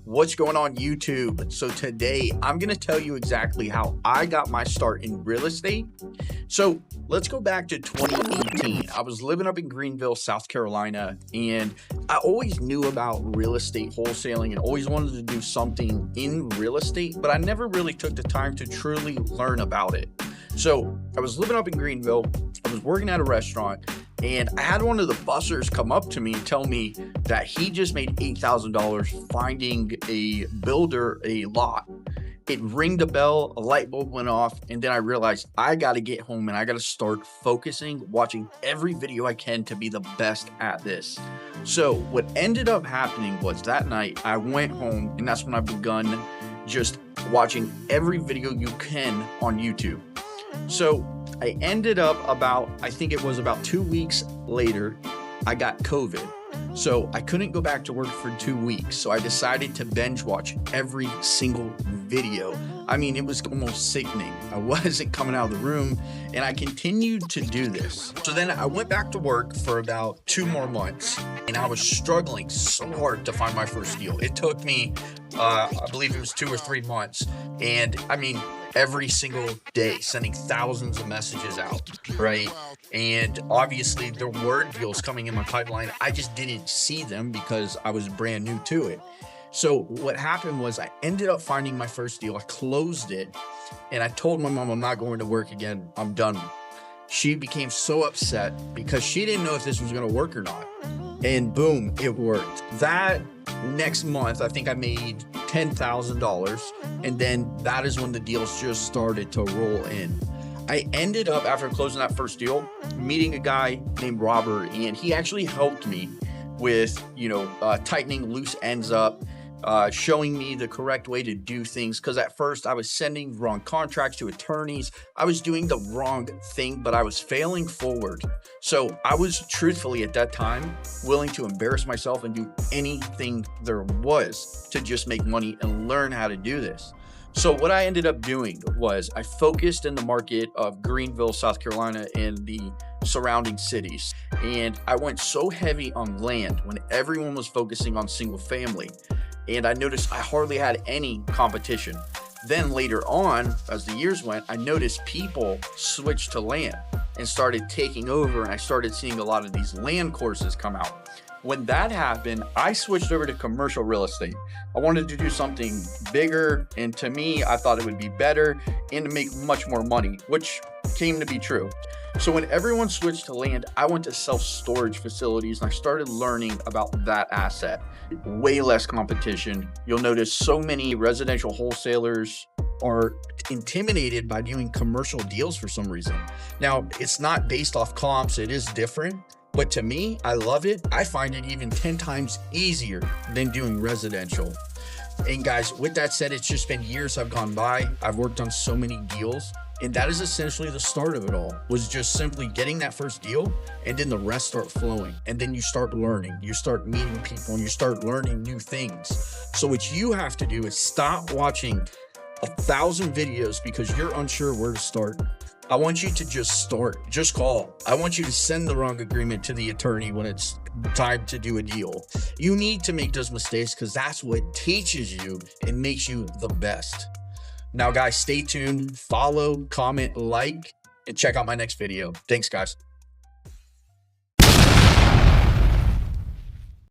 What's going on YouTube? So today I'm going to tell you exactly how I got my start in real estate. So let's go back to 2018. I was living up in Greenville, South Carolina, and I always knew about real estate wholesaling and always wanted to do something in real estate, but I never really took the time to truly learn about it. So I was living up in Greenville. I was working at a restaurant, and I had one of the bussers come up to me and tell me that he just made $8,000 finding a builder a lot. It ringed a bell, a light bulb went off, and then I realized I got to get home and I got to start focusing, watching every video I can to be the best at this. So what ended up happening was that night I went home, and that's when I begun just watching every video you can on YouTube. So I ended up I think it was about 2 weeks later, I got COVID. So I couldn't go back to work for 2 weeks. So I decided to binge watch every single video. I mean, it was almost sickening. I wasn't coming out of the room, and I continued to do this. So then I went back to work for about 2 more months, and I was struggling so hard to find my first deal. It took me, I believe it was 2 or 3 months. And I mean, every single day sending thousands of messages out, right? And obviously there were deals coming in my pipeline. I just didn't see them because I was brand new to it. So what happened was I ended up finding my first deal. I closed it, and I told my mom I'm not going to work again. I'm done. She became so upset because she didn't know if this was going to work or not. And boom, it worked. That next month, I think I made $10,000. And then that is when the deals just started to roll in. I ended up, after closing that first deal, meeting a guy named Robert, and he actually helped me with, tightening loose ends up, showing me the correct way to do things. Because at first I was sending wrong contracts to attorneys. I was doing the wrong thing, but I was failing forward. So I was truthfully at that time willing to embarrass myself and do anything there was to just make money and learn how to do this. So what I ended up doing was I focused in the market of Greenville, South Carolina, and the surrounding cities. And I went so heavy on land when everyone was focusing on single family. And I noticed I hardly had any competition. Then later on, as the years went, I noticed people switched to land and started taking over, and I started seeing a lot of these land courses come out. When that happened, I switched over to commercial real estate. I wanted to do something bigger, and to me, I thought it would be better and to make much more money, which came to be true. So when everyone switched to land, I went to self-storage facilities, and I started learning about that asset. Way less competition. You'll notice so many residential wholesalers are intimidated by doing commercial deals for some reason. Now, it's not based off comps, it is different. But to me, I love it. I find it even 10 times easier than doing residential. And guys, with that said, it's just been years have gone by. I've worked on so many deals, and that is essentially the start of it all, was just simply getting that first deal, and then the rest start flowing. And then you start learning, you start meeting people, and you start learning new things. So what you have to do is stop watching 1,000 videos because you're unsure where to start. I want you to just start, just call. I want you to send the wrong agreement to the attorney when it's time to do a deal. You need to make those mistakes because that's what teaches you and makes you the best. Now guys, stay tuned, follow, comment, like, and check out my next video. Thanks guys.